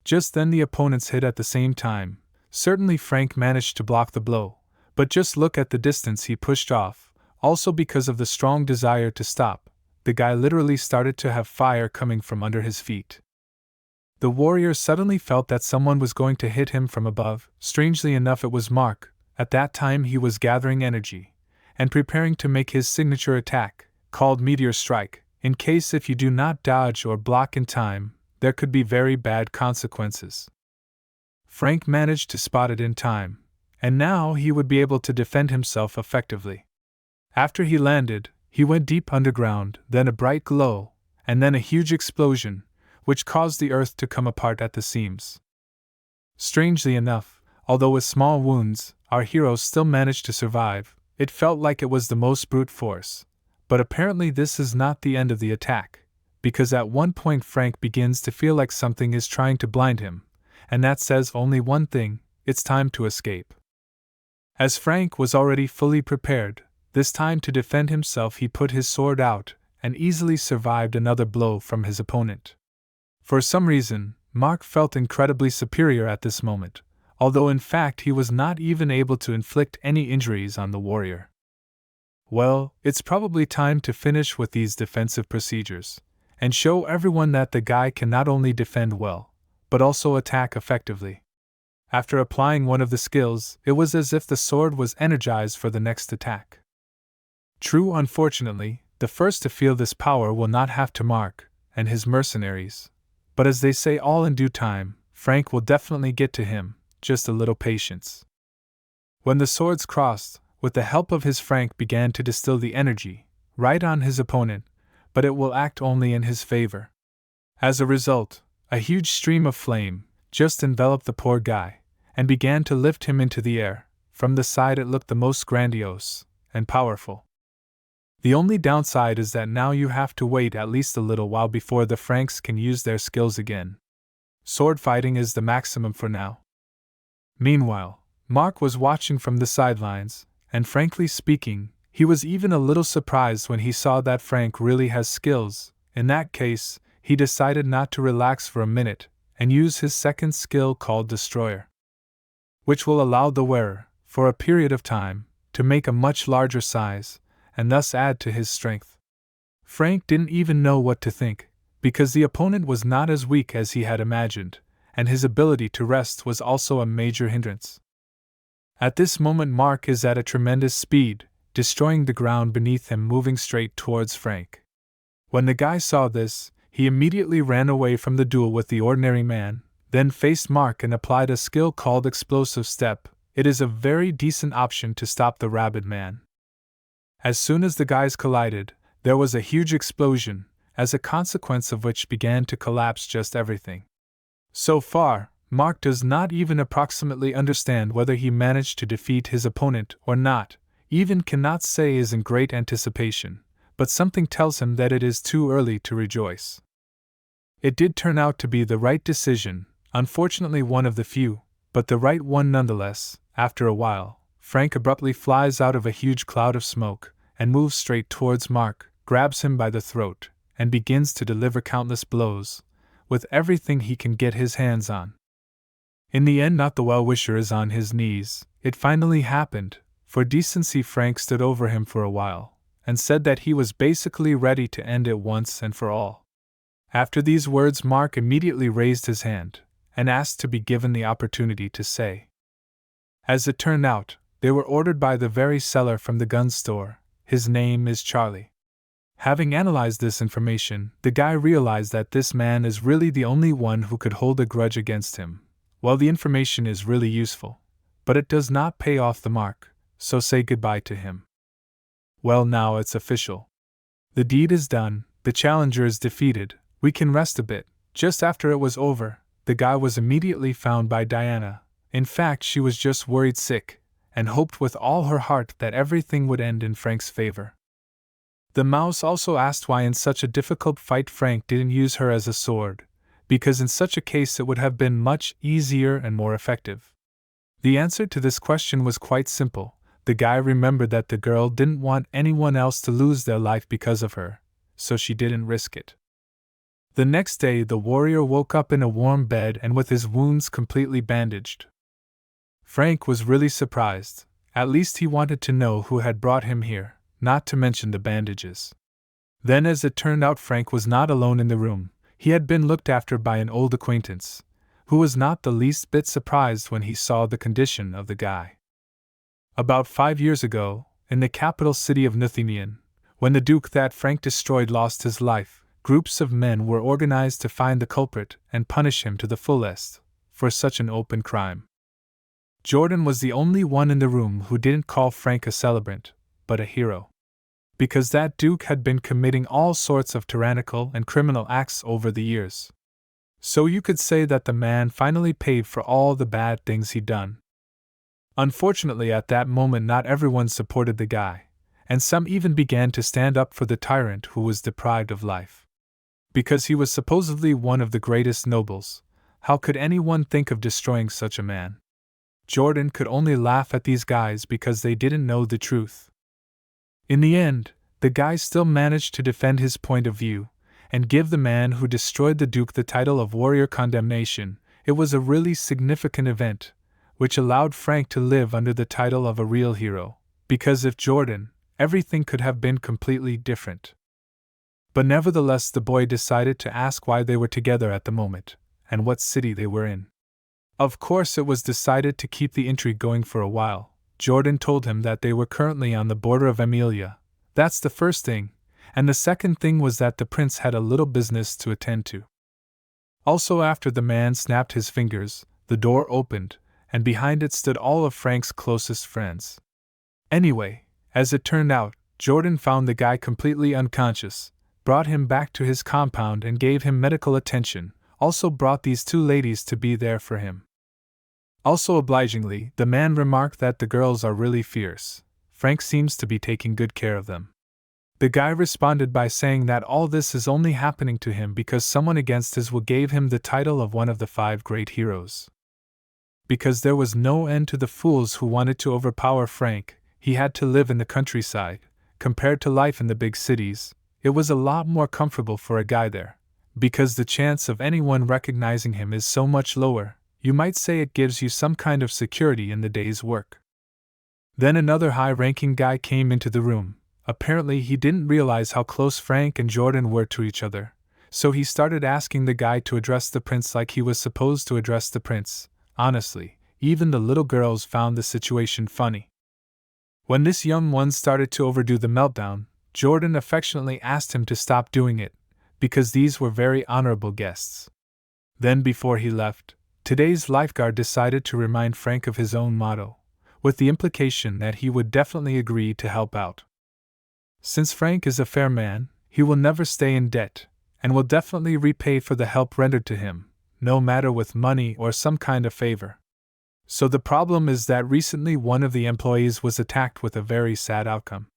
Just then the opponents hit at the same time. Certainly Frank managed to block the blow, but just look at the distance he pushed off. Also because of the strong desire to stop, the guy literally started to have fire coming from under his feet. The warrior suddenly felt that someone was going to hit him from above. Strangely enough, it was Mark. At that time he was gathering energy and preparing to make his signature attack, called Meteor Strike, in case if you do not dodge or block in time, there could be very bad consequences. Frank managed to spot it in time, and now he would be able to defend himself effectively. After he landed, he went deep underground, then a bright glow, and then a huge explosion, which caused the earth to come apart at the seams. Strangely enough, although with small wounds, our hero still managed to survive. It felt like it was the most brute force. But apparently this is not the end of the attack, because at one point Frank begins to feel like something is trying to blind him, and that says only one thing: it's time to escape. As Frank was already fully prepared, this time to defend himself, he put his sword out and easily survived another blow from his opponent. For some reason, Mark felt incredibly superior at this moment, although in fact he was not even able to inflict any injuries on the warrior. Well, it's probably time to finish with these defensive procedures, and show everyone that the guy can not only defend well, but also attack effectively. After applying one of the skills, it was as if the sword was energized for the next attack. True, unfortunately, the first to feel this power will not have to Mark and his mercenaries, but as they say, all in due time, Frank will definitely get to him, just a little patience. When the swords crossed, with the help of his Frank began to distill the energy, right on his opponent, but it will act only in his favor. As a result, a huge stream of flame just enveloped the poor guy, and began to lift him into the air. From the side it looked the most grandiose and powerful. The only downside is that now you have to wait at least a little while before the Franks can use their skills again. Sword fighting is the maximum for now. Meanwhile, Mark was watching from the sidelines, and frankly speaking, he was even a little surprised when he saw that Frank really has skills. In that case, he decided not to relax for a minute and use his second skill called Destroyer, which will allow the wearer, for a period of time, to make a much larger size, and thus add to his strength. Frank didn't even know what to think, because the opponent was not as weak as he had imagined, and his ability to rest was also a major hindrance. At this moment Mark is at a tremendous speed, destroying the ground beneath him, moving straight towards Frank. When the guy saw this, he immediately ran away from the duel with the ordinary man, then faced Mark and applied a skill called Explosive Step. It is a very decent option to stop the rabid man. As soon as the guys collided, there was a huge explosion, as a consequence of which began to collapse just everything. So far, Mark does not even approximately understand whether he managed to defeat his opponent or not, even cannot say is in great anticipation, but something tells him that it is too early to rejoice. It did turn out to be the right decision, unfortunately one of the few, but the right one nonetheless. After a while, Frank abruptly flies out of a huge cloud of smoke and moves straight towards Mark, grabs him by the throat, and begins to deliver countless blows, with everything he can get his hands on. In the end, not the well-wisher is on his knees. It finally happened. For decency, Frank stood over him for a while, and said that he was basically ready to end it once and for all. After these words, Mark immediately raised his hand, and asked to be given the opportunity to say. As it turned out, they were ordered by the very seller from the gun store. His name is Charlie. Having analyzed this information, the guy realized that this man is really the only one who could hold a grudge against him. Well, the information is really useful, but it does not pay off the Mark, so say goodbye to him. Well, now it's official. The deed is done, the challenger is defeated, we can rest a bit. Just after it was over, the guy was immediately found by Diana. In fact, she was just worried sick, and hoped with all her heart that everything would end in Frank's favor. The mouse also asked why in such a difficult fight Frank didn't use her as a sword, because in such a case it would have been much easier and more effective. The answer to this question was quite simple. The guy remembered that the girl didn't want anyone else to lose their life because of her, so she didn't risk it. The next day the warrior woke up in a warm bed and with his wounds completely bandaged. Frank was really surprised. At least he wanted to know who had brought him here, not to mention the bandages. Then, as it turned out, Frank was not alone in the room. He had been looked after by an old acquaintance, who was not the least bit surprised when he saw the condition of the guy. About 5 years ago, in the capital city of Nuthinian, When the Duke that Frank destroyed lost his life, groups of men were organized to find the culprit and punish him to the fullest for such an open crime. Jordan was the only one in the room who didn't call Frank a celebrant, but a hero. Because that Duke had been committing all sorts of tyrannical and criminal acts over the years. So you could say that the man finally paid for all the bad things he'd done. Unfortunately, at that moment, not everyone supported the guy, and some even began to stand up for the tyrant who was deprived of life. Because he was supposedly one of the greatest nobles, how could anyone think of destroying such a man? Jordan could only laugh at these guys because they didn't know the truth. In the end, the guy still managed to defend his point of view and give the man who destroyed the Duke the title of Warrior Condemnation. It was a really significant event, which allowed Frank to live under the title of a real hero, because if Jordan, everything could have been completely different. But nevertheless, the boy decided to ask why they were together at the moment, and what city they were in. Of course, it was decided to keep the intrigue going for a while. Jordan told him that they were currently on the border of Emilia. That's the first thing, and the second thing was that the prince had a little business to attend to. Also, after the man snapped his fingers, the door opened, and behind it stood all of Frank's closest friends. Anyway, as it turned out, Jordan found the guy completely unconscious, brought him back to his compound and gave him medical attention, also brought these two ladies to be there for him. Also obligingly, the man remarked that the girls are really fierce. Frank seems to be taking good care of them. The guy responded by saying that all this is only happening to him because someone against his will gave him the title of one of the 5 great heroes. Because there was no end to the fools who wanted to overpower Frank, he had to live in the countryside. Compared to life in the big cities, it was a lot more comfortable for a guy there. Because the chance of anyone recognizing him is so much lower, you might say it gives you some kind of security in the day's work. Then another high-ranking guy came into the room. Apparently he didn't realize how close Frank and Jordan were to each other, so he started asking the guy to address the prince like he was supposed to address the prince. Honestly, even the little girls found the situation funny. When this young one started to overdo the meltdown, Jordan affectionately asked him to stop doing it, because these were very honorable guests. Then before he left, today's lifeguard decided to remind Frank of his own motto, with the implication that he would definitely agree to help out. Since Frank is a fair man, he will never stay in debt, and will definitely repay for the help rendered to him, no matter with money or some kind of favor. So the problem is that recently one of the employees was attacked with a very sad outcome.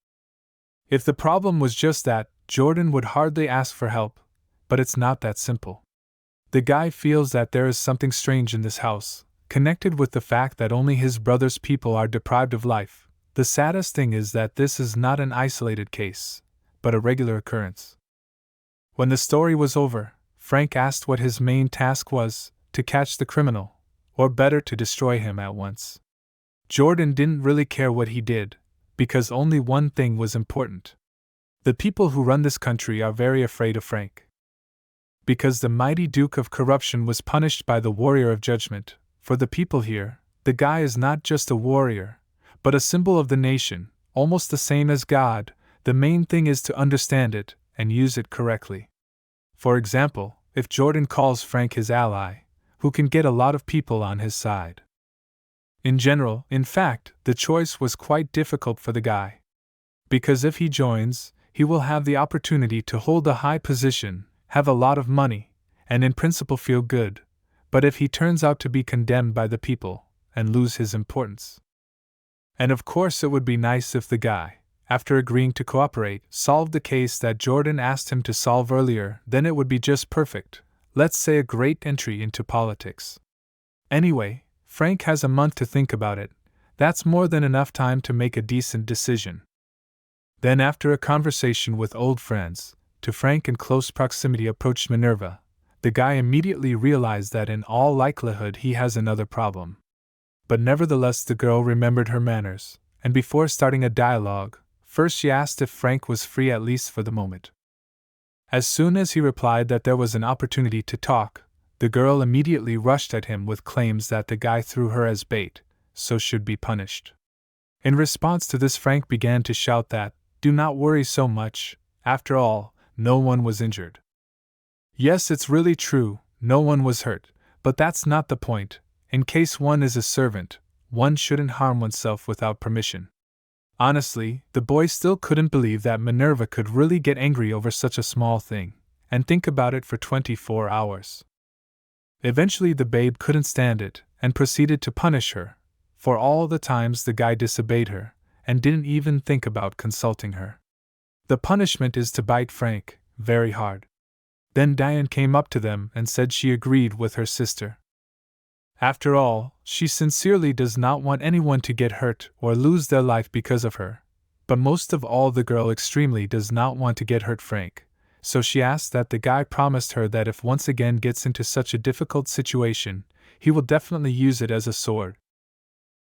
If the problem was just that, Jordan would hardly ask for help, but it's not that simple. The guy feels that there is something strange in this house, connected with the fact that only his brother's people are deprived of life. The saddest thing is that this is not an isolated case, but a regular occurrence. When the story was over, Frank asked what his main task was: to catch the criminal, or better, to destroy him at once. Jordan didn't really care what he did, because only one thing was important. The people who run this country are very afraid of Frank. Because the mighty Duke of Corruption was punished by the Warrior of Judgment, for the people here, the guy is not just a warrior, but a symbol of the nation, almost the same as God. The main thing is to understand it and use it correctly. For example, if Jordan calls Frank his ally, who can get a lot of people on his side. In general, in fact, the choice was quite difficult for the guy. Because if he joins, he will have the opportunity to hold a high position, have a lot of money, and in principle feel good. But if he turns out to be condemned by the people, and lose his importance. And of course it would be nice if the guy, after agreeing to cooperate, solved the case that Jordan asked him to solve earlier. Then it would be just perfect. Let's say a great entry into politics. Anyway, Frank has a month to think about it. That's more than enough time to make a decent decision. Then, after a conversation with old friends, to Frank in close proximity approached Minerva. The guy immediately realized that in all likelihood he has another problem. But nevertheless the girl remembered her manners, and before starting a dialogue, first she asked if Frank was free at least for the moment. As soon as he replied that there was an opportunity to talk, the girl immediately rushed at him with claims that the guy threw her as bait, so should be punished. In response to this, Frank began to shout that, Do not worry so much, after all, no one was injured. Yes, it's really true, no one was hurt, but that's not the point. In case one is a servant, one shouldn't harm oneself without permission. Honestly, the boy still couldn't believe that Minerva could really get angry over such a small thing, and think about it for 24 hours. Eventually the babe couldn't stand it, and proceeded to punish her, for all the times the guy disobeyed her, and didn't even think about consulting her. The punishment is to bite Frank, very hard. Then Diane came up to them and said she agreed with her sister. After all, she sincerely does not want anyone to get hurt or lose their life because of her, but most of all the girl extremely does not want to get hurt Frank, so she asked that the guy promised her that if once again gets into such a difficult situation, he will definitely use it as a sword,